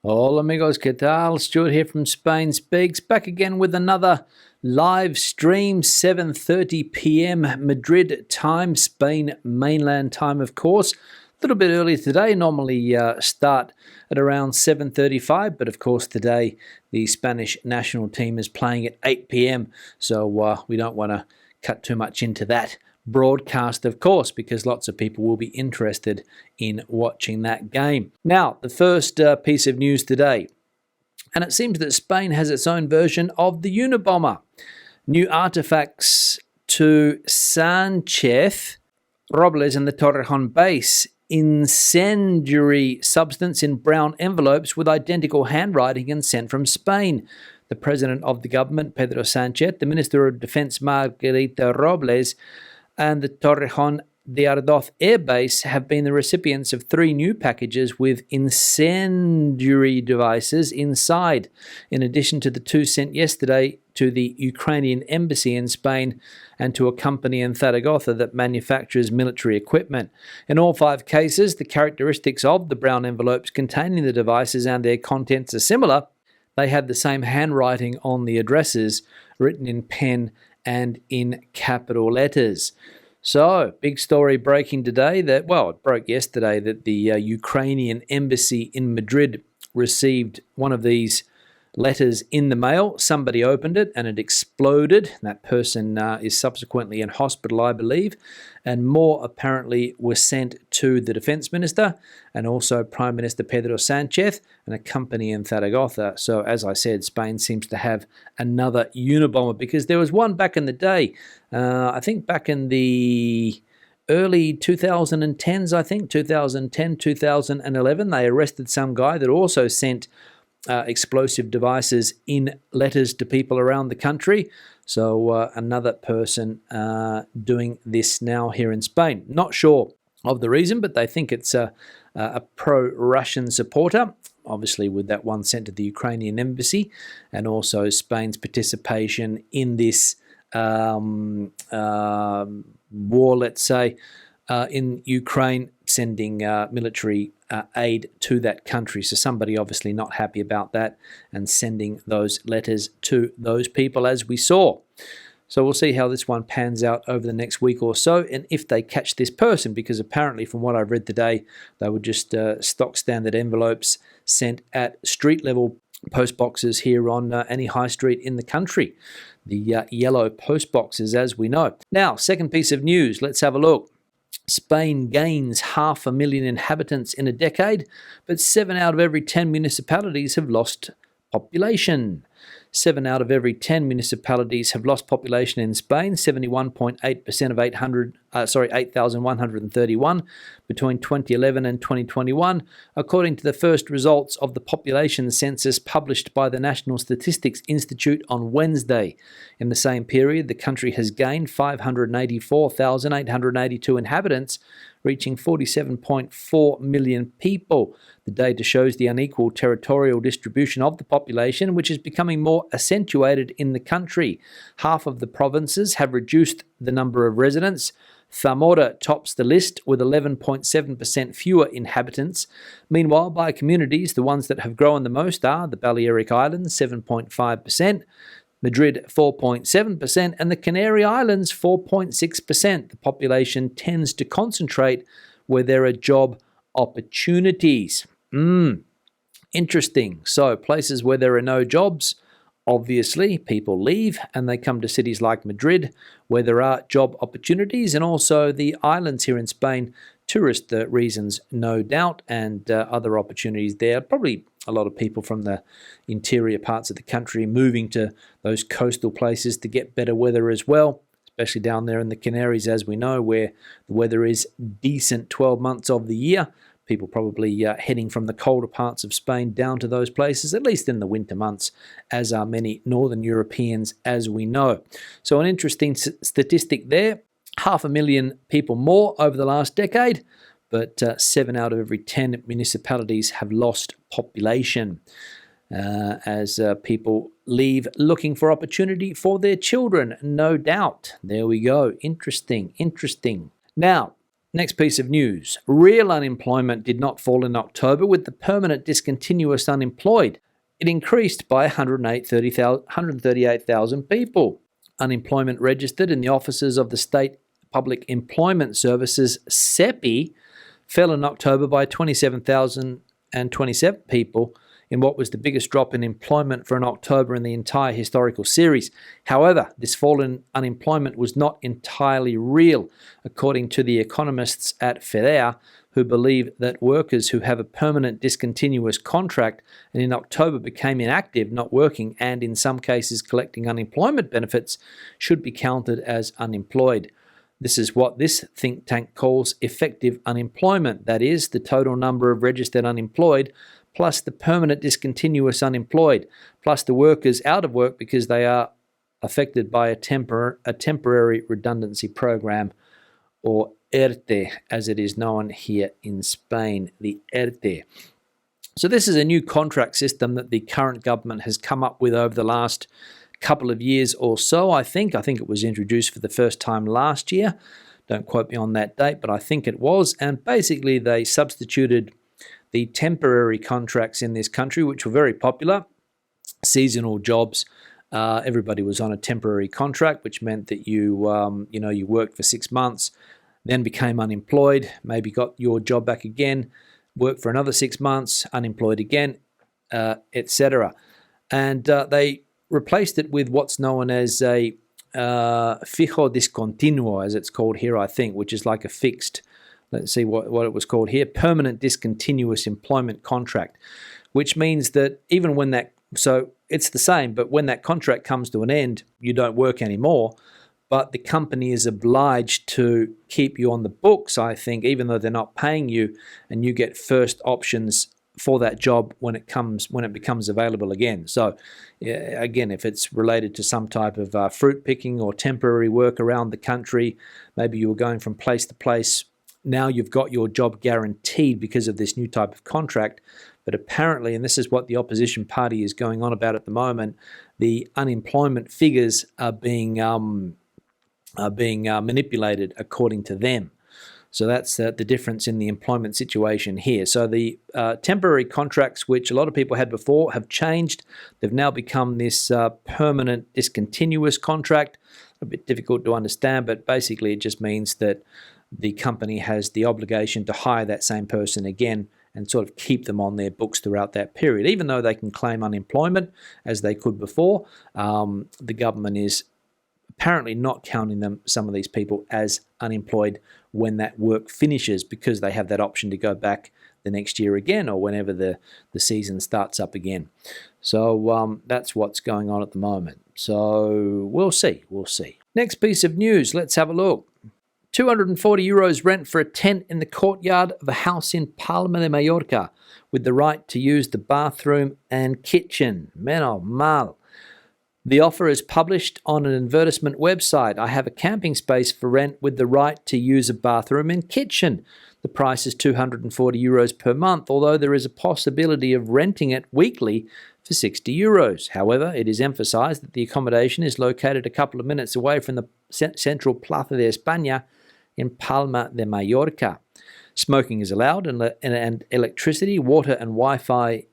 Hola amigos, ¿qué tal? Stuart here from Spain Speaks, back again with another live stream, 7:30 p.m. Madrid time, Spain mainland time, of course. A little bit early today, normally start at around 7:35, but of course today the Spanish national team is playing at 8 p.m, so we don't want to cut too much into that broadcast, of course, because lots of people will be interested in watching that game. Now, the first piece of news today, and it seems that Spain has its own version of the Unabomber. New artifacts to Sanchez, Robles and the Torrejon base. Incendiary substance in brown envelopes with identical handwriting and sent from Spain. The president of the government, Pedro Sanchez, the Minister of Defense, Margarita Robles, and the Torrejon de Ardoz Air Base have been the recipients of 3 new packages with incendiary devices inside, in addition to the 2 sent yesterday to the Ukrainian embassy in Spain and to a company in Zaragoza that manufactures military equipment. In all 5 cases, the characteristics of the brown envelopes containing the devices and their contents are similar. They had the same handwriting on the addresses, written in pen and in capital letters. So, big story breaking today it broke yesterday that the Ukrainian embassy in Madrid received one of these letters in the mail. Somebody opened it and it exploded. That person is subsequently in hospital, I believe. And more apparently were sent to the Defense Minister and also Prime Minister Pedro Sanchez and a company in Zaragoza. So as I said, Spain seems to have another Unabomber, because there was one back in the day, I think back in the early 2010s, 2010, 2011, they arrested some guy that also sent explosive devices in letters to people around the country. So another person doing this now here in Spain. Not sure of the reason, but they think it's a pro-Russian supporter, obviously with that one sent to the Ukrainian embassy, and also Spain's participation in this war, let's say, in Ukraine, sending military aid to that country. So somebody obviously not happy about that and sending those letters to those people, as we saw. So we'll see how this one pans out over the next week or so, and if they catch this person, because apparently from what I've read today, they were just stock standard envelopes sent at street level post boxes here on any high street in the country. The yellow post boxes, as we know. Now, second piece of news, let's have a look. Spain gains 500,000 inhabitants in a decade, but 7 out of every 10 municipalities have lost population. 7 out of every 10 municipalities have lost population in Spain, 71.8% of 8,131 between 2011 and 2021, according to the first results of the population census published by the National Statistics Institute on Wednesday. In the same period, the country has gained 584,882 inhabitants, reaching 47.4 million people. The data shows the unequal territorial distribution of the population, which is becoming more accentuated in the country. Half of the provinces have reduced the number of residents. Zamora tops the list with 11.7% fewer inhabitants. Meanwhile, by communities, the ones that have grown the most are the Balearic Islands, 7.5%, Madrid 4.7%, and the Canary Islands 4.6%. The population tends to concentrate where there are job opportunities. Interesting. So places where there are no jobs, obviously people leave and they come to cities like Madrid where there are job opportunities, and also the islands here in Spain, tourist reasons no doubt, and other opportunities there. Probably a lot of people from the interior parts of the country moving to those coastal places to get better weather as well, especially down there in the Canaries, as we know, where the weather is decent 12 months of the year. People probably heading from the colder parts of Spain down to those places, at least in the winter months, as are many Northern Europeans, as we know. So an interesting statistic there. 500,000 people more over the last decade, but 7 out of every 10 municipalities have lost population as people leave looking for opportunity for their children, no doubt. There we go. Interesting. Now, Next piece of news. Real unemployment did not fall in October with the permanent discontinuous unemployed. It increased by 138,000 people. Unemployment registered in the offices of the State Public Employment Services, SEPI, fell in October by 27,027 people in what was the biggest drop in employment for an October in the entire historical series. However, this fall in unemployment was not entirely real, according to the economists at FEDER, who believe that workers who have a permanent discontinuous contract and in October became inactive, not working, and in some cases collecting unemployment benefits should be counted as unemployed. This is what this think tank calls effective unemployment. That is, the total number of registered unemployed plus the permanent discontinuous unemployed, plus the workers out of work because they are affected by a temporary redundancy program, or ERTE, as it is known here in Spain, the ERTE. So this is a new contract system that the current government has come up with over the last couple of years or so, I think. I think it was introduced for the first time last year. Don't quote me on that date, but I think it was. And basically they substituted the temporary contracts in this country, which were very popular, seasonal jobs. Everybody was on a temporary contract, which meant that you worked for 6 months, then became unemployed, maybe got your job back again, worked for another 6 months, unemployed again, etc. And they replaced it with what's known as a fijo discontinuo, as it's called here, I think, which is like a fixed, let's see what it was called here, permanent discontinuous employment contract, which means that even when that, so it's the same, but when that contract comes to an end, you don't work anymore, but the company is obliged to keep you on the books, I think, even though they're not paying you, and you get first options for that job when it becomes available again. So again, if it's related to some type of fruit picking or temporary work around the country, maybe you were going from place to place, now you've got your job guaranteed because of this new type of contract. But apparently, and this is what the opposition party is going on about at the moment, the unemployment figures are being manipulated according to them. So that's the difference in the employment situation here. So the temporary contracts, which a lot of people had before, have changed. They've now become this permanent discontinuous contract. A bit difficult to understand, but basically it just means that the company has the obligation to hire that same person again and sort of keep them on their books throughout that period. Even though they can claim unemployment as they could before, the government is apparently not counting some of these people as unemployed when that work finishes, because they have that option to go back the next year again or whenever the season starts up again. So that's what's going on at the moment. So we'll see. Next piece of news, let's have a look. 240 euros rent for a tent in the courtyard of a house in Palma de Mallorca with the right to use the bathroom and kitchen. Menos mal. The offer is published on an advertisement website. I have a camping space for rent with the right to use a bathroom and kitchen. The price is 240 euros per month, although there is a possibility of renting it weekly for 60 euros. However, it is emphasized that the accommodation is located a couple of minutes away from the central Plaza de España in Palma de Mallorca. Smoking is allowed, and electricity, water, and Wi-Fi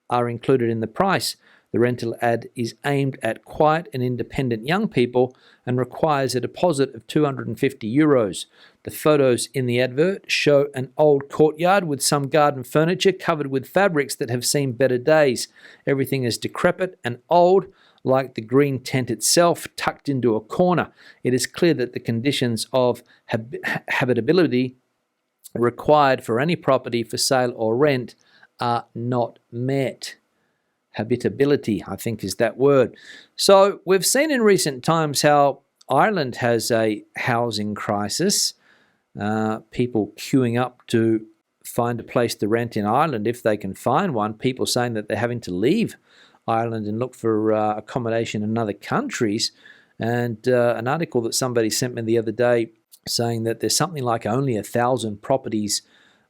are included in the price. The rental ad is aimed at quiet and independent young people and requires a deposit of 250 euros. The photos in the advert show an old courtyard with some garden furniture covered with fabrics that have seen better days. Everything is decrepit and old, like the green tent itself, tucked into a corner. It is clear that the conditions of habitability required for any property for sale or rent are not met. Habitability, I think, is that word. So we've seen in recent times how Ireland has a housing crisis. People queuing up to find a place to rent in Ireland if they can find one. People saying that they're having to leave Ireland and look for accommodation in other countries. And an article that somebody sent me the other day saying that there's something like only 1,000 properties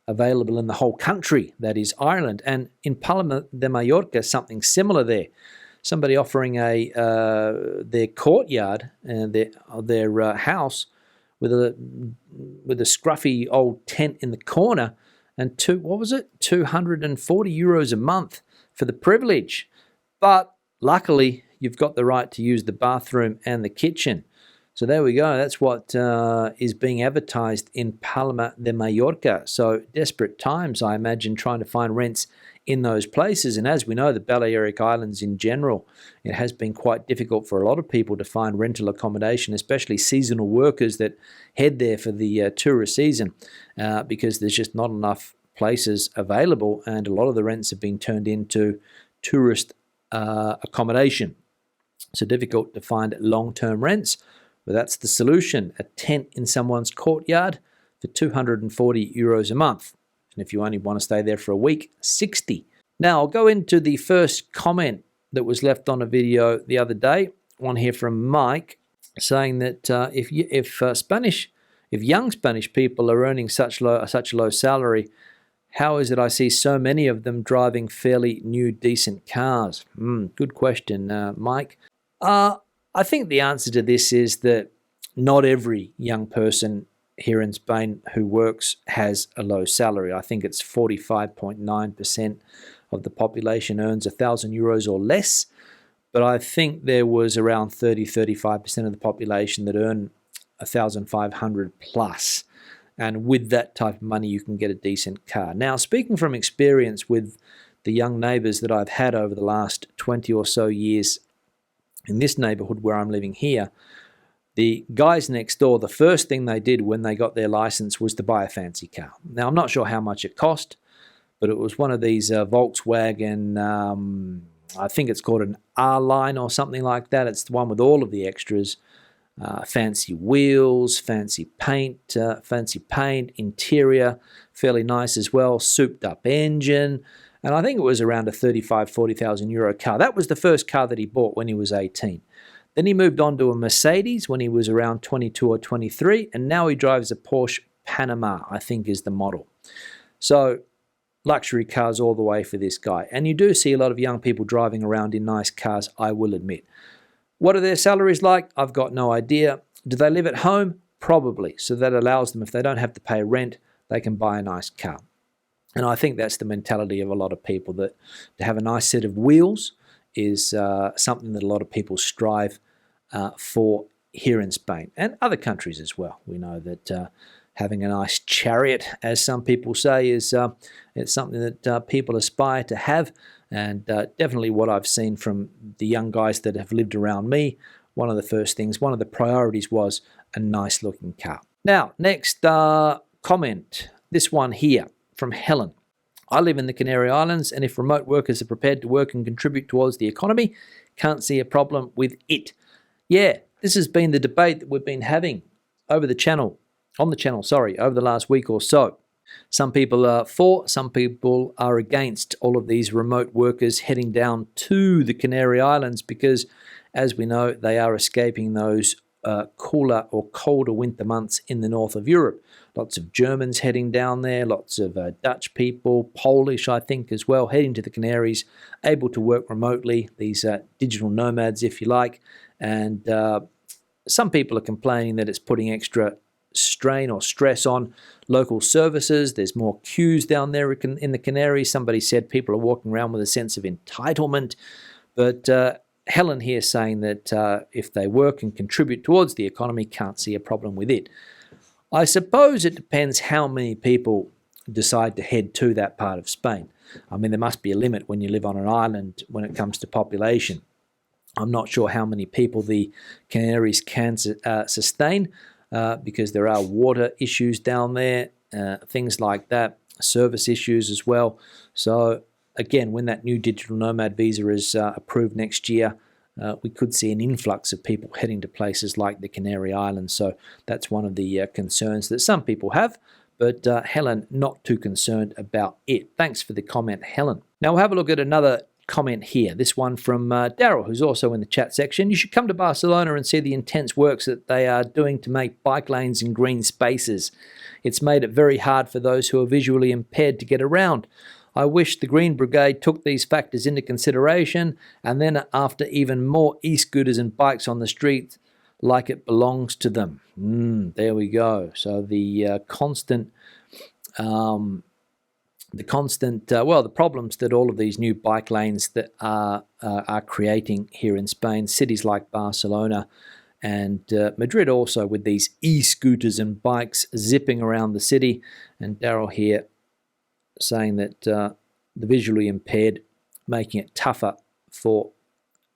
available in the whole country, that is Ireland. And in Palma de Mallorca, something similar there. Somebody offering their courtyard and their house with a scruffy old tent in the corner, and 240 euros a month for the privilege. But luckily, you've got the right to use the bathroom and the kitchen. So there we go. That's what is being advertised in Palma de Mallorca. So desperate times, I imagine, trying to find rents in those places. And as we know, the Balearic Islands in general, it has been quite difficult for a lot of people to find rental accommodation, especially seasonal workers that head there for the tourist season, because there's just not enough places available, and a lot of the rents have been turned into tourist accommodation. So difficult to find long-term rents. But that's the solution: a tent in someone's courtyard for 240 euros a month. And if you only want to stay there for a week, 60. Now I'll go into the first comment that was left on a video the other day. One here from Mike saying that if young Spanish people are earning such a low salary, how is it I see so many of them driving fairly new, decent cars? Good question, Mike. I think the answer to this is that not every young person here in Spain who works has a low salary. I think it's 45.9% of the population earns 1,000 euros or less, but I think there was around 35% of the population that earn 1,500 plus. And with that type of money, you can get a decent car. Now, speaking from experience with the young neighbours that I've had over the last 20 or so years in this neighbourhood where I'm living here, the guys next door, the first thing they did when they got their license was to buy a fancy car. Now, I'm not sure how much it cost, but it was one of these Volkswagen, I think it's called an R-Line or something like that. It's the one with all of the extras, fancy wheels, fancy paint, interior, fairly nice as well, souped up engine. And I think it was around a 40,000 euro car. That was the first car that he bought when he was 18. Then he moved on to a Mercedes when he was around 22 or 23, and now he drives a Porsche Panama, I think is the model. So luxury cars all the way for this guy. And you do see a lot of young people driving around in nice cars, I will admit. What are their salaries like? I've got no idea. Do they live at home? Probably. So that allows them, if they don't have to pay rent, they can buy a nice car. And I think that's the mentality of a lot of people, that to have a nice set of wheels is something that a lot of people strive for here in Spain and other countries as well. We know that having a nice chariot, as some people say, is it's something that people aspire to have. And definitely what I've seen from the young guys that have lived around me, one of the priorities was a nice looking car. Now, next comment, this one here from Helen. I live in the Canary Islands, and if remote workers are prepared to work and contribute towards the economy, can't see a problem with it. Yeah, this has been the debate that we've been having over the channel, over the last week or so. Some people are for, some people are against all of these remote workers heading down to the Canary Islands because, as we know, they are escaping those cooler or colder winter months in the north of Europe. Lots of Germans heading down there, lots of Dutch people, Polish, I think, as well, heading to the Canaries, able to work remotely, these digital nomads, if you like. And some people are complaining that it's putting extra strain or stress on local services. There's more queues down there in the Canaries. Somebody said people are walking around with a sense of entitlement. But Helen here saying that if they work and contribute towards the economy, can't see a problem with it. I suppose it depends how many people decide to head to that part of Spain. I mean, there must be a limit when you live on an island when it comes to population. I'm not sure how many people the Canaries can sustain because there are water issues down there, things like that, service issues as well. So again, when that new digital nomad visa is approved next year, we could see an influx of people heading to places like the Canary Islands. So that's one of the concerns that some people have, but Helen, not too concerned about it. Thanks for the comment, Helen. Now we'll have a look at another comment here. This one from Daryl, who's also in the chat section. You should come to Barcelona and see the intense works that they are doing to make bike lanes and green spaces. It's made it very hard for those who are visually impaired to get around. I wish the Green Brigade took these factors into consideration, and then after even more e-scooters and bikes on the streets, like it belongs to them. There we go. So the constant the problems that all of these new bike lanes that are creating here in Spain, cities like Barcelona and Madrid also, with these e-scooters and bikes zipping around the city. And Daryl here saying that the visually impaired, making it tougher for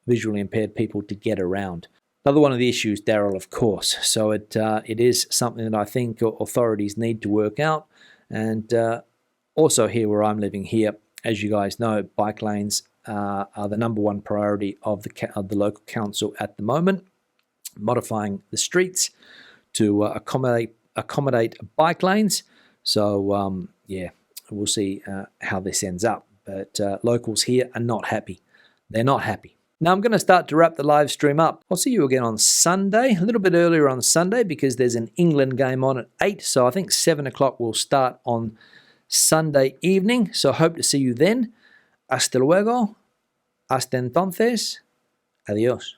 visually impaired people to get around. Another one of the issues, Daryl, of course. So it is something that I think authorities need to work out. And also here where I'm living here, as you guys know, bike lanes are the number one priority of the local council at the moment, modifying the streets to accommodate bike lanes. So yeah, we'll see how this ends up. But locals here are not happy. They're not happy. Now I'm going to start to wrap the live stream up. I'll see you again on Sunday, a little bit earlier on Sunday because there's an England game on at 8. So I think 7 o'clock will start on Sunday evening. So hope to see you then. Hasta luego. Hasta entonces. Adiós.